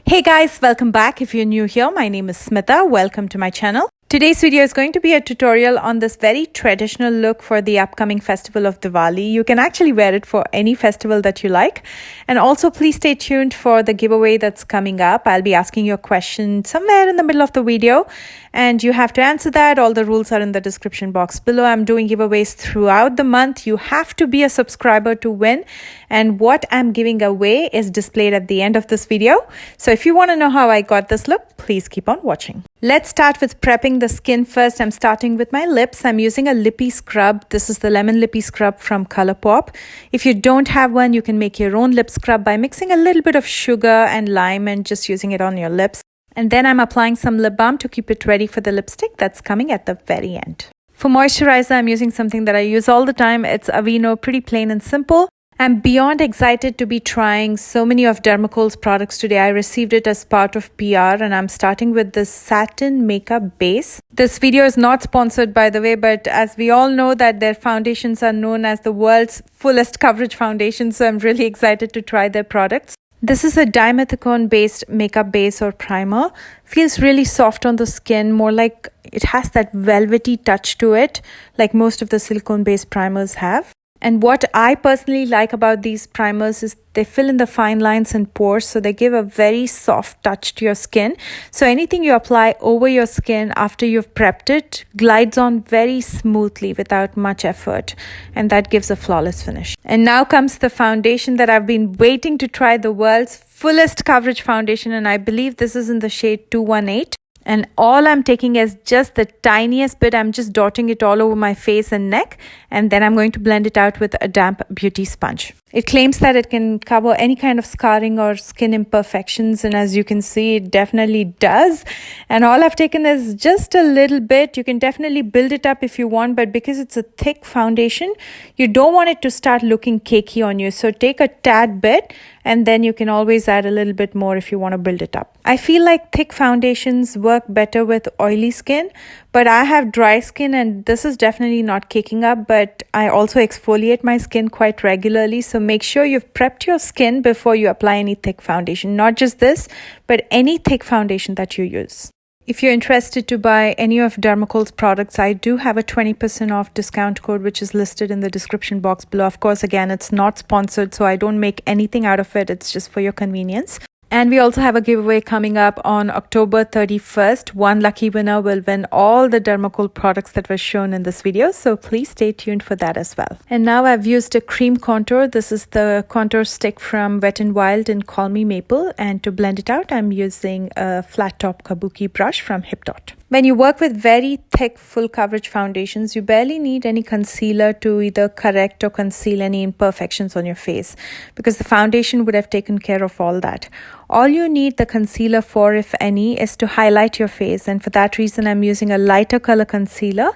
Hey guys, welcome back. If you're new here, my name is Smitha. Welcome to my channel. Today's video is going to be a tutorial on this very traditional look for the upcoming festival of Diwali. You can actually wear it for any festival that you like. And also please stay tuned for the giveaway that's coming up. I'll be asking you a question somewhere in the middle of the video and you have to answer that. All the rules are in the description box below. I'm doing giveaways throughout the month. You have to be a subscriber to win. And what I'm giving away is displayed at the end of this video. So if you want to know how I got this look, please keep on watching. Let's start with prepping the skin first. I'm starting with my lips. I'm using a lippy scrub. This is the lemon lippy scrub from Colorbar. If you don't have one, you can make your own lip scrub by mixing a little bit of sugar and lime and just using it on your lips. And then I'm applying some lip balm to keep it ready for the lipstick that's coming at the very end. For moisturizer, I'm using something that I use all the time. It's Aveeno, pretty plain and simple. I'm beyond excited to be trying so many of Dermacole's products today. I received it as part of PR and I'm starting with this satin makeup base. This video is not sponsored by the way, but as we all know that their foundations are known as the world's fullest coverage foundation, so I'm really excited to try their products. This is a dimethicone based makeup base or primer. Feels really soft on the skin, more like it has that velvety touch to it, like most of the silicone based primers have. And what I personally like about these primers is they fill in the fine lines and pores, so they give a very soft touch to your skin. So anything you apply over your skin after you've prepped it glides on very smoothly without much effort, and that gives a flawless finish. And now comes the foundation that I've been waiting to try, the world's fullest coverage foundation, and I believe this is in the shade 218. And all I'm taking is just the tiniest bit. I'm just dotting it all over my face and neck. And then I'm going to blend it out with a damp beauty sponge. It claims that it can cover any kind of scarring or skin imperfections. And as you can see, it definitely does. And all I've taken is just a little bit. You can definitely build it up if you want. But because it's a thick foundation, you don't want it to start looking cakey on you. So take a tad bit. And then you can always add a little bit more if you want to build it up. I feel like thick foundations work better with oily skin, but I have dry skin and this is definitely not kicking up, but I also exfoliate my skin quite regularly. So make sure you've prepped your skin before you apply any thick foundation, not just this, but any thick foundation that you use. If you're interested to buy any of Dermacole's products, I do have a 20% off discount code, which is listed in the description box below. Of course, again, it's not sponsored, so I don't make anything out of it. It's just for your convenience. And we also have a giveaway coming up on October 31st. One lucky winner will win all the Dermacole products that were shown in this video. So please stay tuned for that as well. And now I've used a cream contour. This is the contour stick from Wet n Wild in Call Me Maple. And to blend it out, I'm using a flat top kabuki brush from Hip Dot. When you work with very thick full coverage foundations, you barely need any concealer to either correct or conceal any imperfections on your face because the foundation would have taken care of all that. All you need the concealer for, if any, is to highlight your face, and for that reason I'm using a lighter color concealer.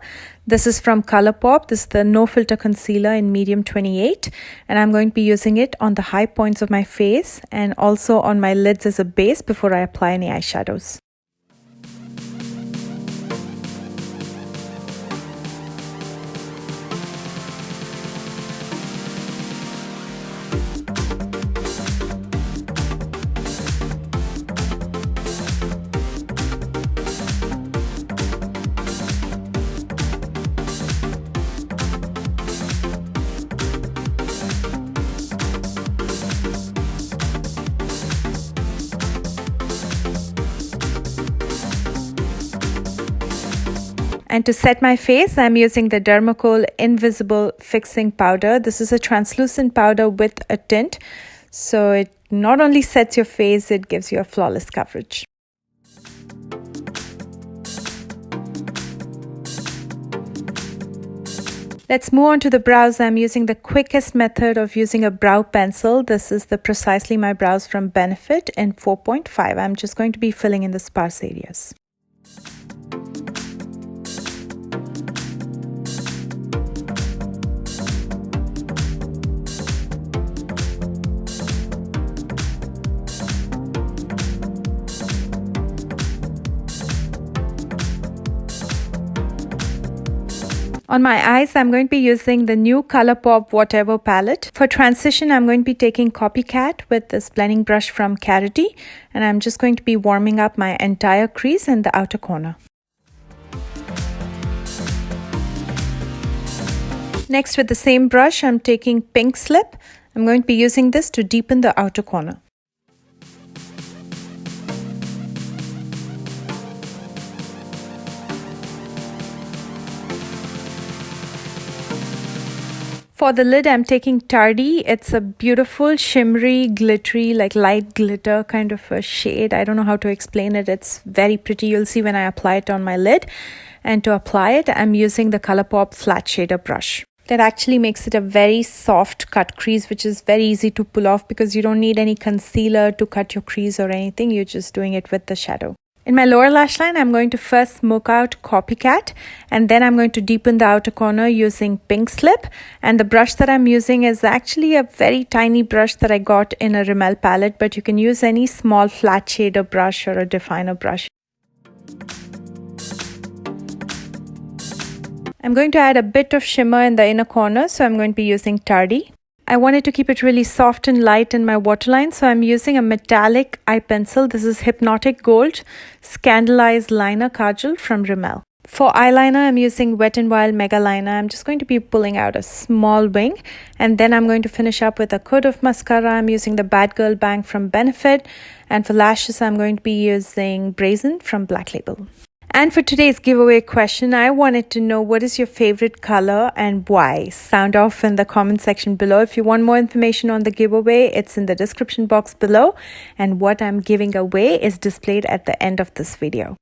This is from Colorbar. This is the No Filter Concealer in medium 28, and I'm going to be using it on the high points of my face and also on my lids as a base before I apply any eyeshadows. And to set my face, I'm using the Dermacole Invisible Fixing Powder. This is a translucent powder with a tint. So it not only sets your face, it gives you a flawless coverage. Let's move on to the brows. I'm using the quickest method of using a brow pencil. This is the Precisely My Brows from Benefit in 4.5. I'm just going to be filling in the sparse areas. On my eyes, I'm going to be using the new Colourpop Whatever palette. For transition, I'm going to be taking Copycat with this blending brush from Carity, and I'm just going to be warming up my entire crease and the outer corner. Next, with the same brush, I'm taking Pink Slip. I'm going to be using this to deepen the outer corner. For the lid, I'm taking Tardy. It's a beautiful, shimmery, glittery, like light glitter kind of a shade. I don't know how to explain it. It's very pretty. You'll see when I apply it on my lid. And to apply it, I'm using the Colourpop Flat Shader brush. That actually makes it a very soft cut crease, which is very easy to pull off because you don't need any concealer to cut your crease or anything. You're just doing it with the shadow. In my lower lash line, I'm going to first smoke out Copycat, and then I'm going to deepen the outer corner using Pink Slip. And the brush that I'm using is actually a very tiny brush that I got in a Rimmel palette, but you can use any small flat shader brush or a definer brush. I'm going to add a bit of shimmer in the inner corner, so I'm going to be using Tardy. I wanted to keep it really soft and light in my waterline, so I'm using a metallic eye pencil. This is Hypnotic Gold Scandalized Liner Kajal from Rimmel. For eyeliner, I'm using Wet n Wild Mega Liner. I'm just going to be pulling out a small wing, and then I'm going to finish up with a coat of mascara. I'm using the Bad Girl Bang from Benefit, and for lashes, I'm going to be using Brazen from Black Label. And for today's giveaway question, I wanted to know what is your favorite color and why. Sound off in the comment section below. If you want more information on the giveaway, it's in the description box below. And what I'm giving away is displayed at the end of this video.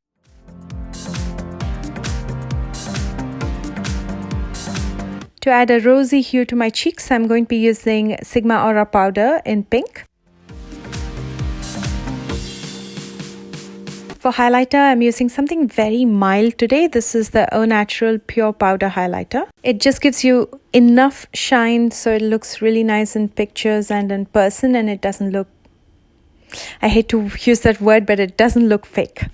To add a rosy hue to my cheeks, I'm going to be using Sigma Aura powder in pink. For highlighter, I'm using something very mild today. This is the Au Natural Pure Powder Highlighter. It just gives you enough shine so it looks really nice in pictures and in person, and it doesn't look, I hate to use that word, but it doesn't look fake.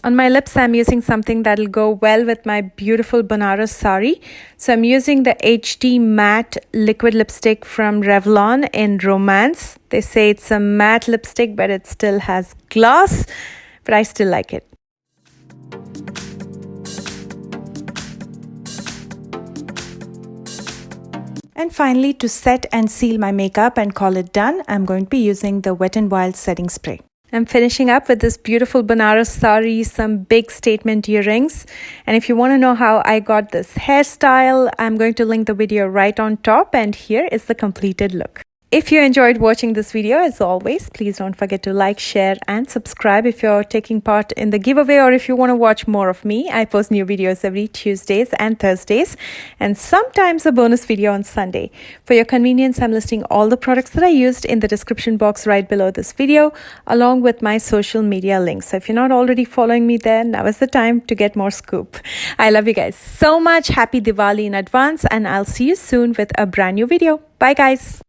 On my lips, I'm using something that'll go well with my beautiful Banaras sari. So I'm using the HD Matte Liquid Lipstick from Revlon in Romance. They say it's a matte lipstick, but it still has gloss, but I still like it. And finally, to set and seal my makeup and call it done, I'm going to be using the Wet n Wild setting spray. I'm finishing up with this beautiful Banaras sari, some big statement earrings. And if you want to know how I got this hairstyle, I'm going to link the video right on top, and here is the completed look. If you enjoyed watching this video, as always, please don't forget to like, share, and subscribe if you're taking part in the giveaway, or if you want to watch more of me. I post new videos every Tuesdays and Thursdays, and sometimes a bonus video on Sunday. For your convenience, I'm listing all the products that I used in the description box right below this video, along with my social media links. So if you're not already following me there, now is the time to get more scoop. I love you guys so much. Happy Diwali in advance, and I'll see you soon with a brand new video. Bye guys.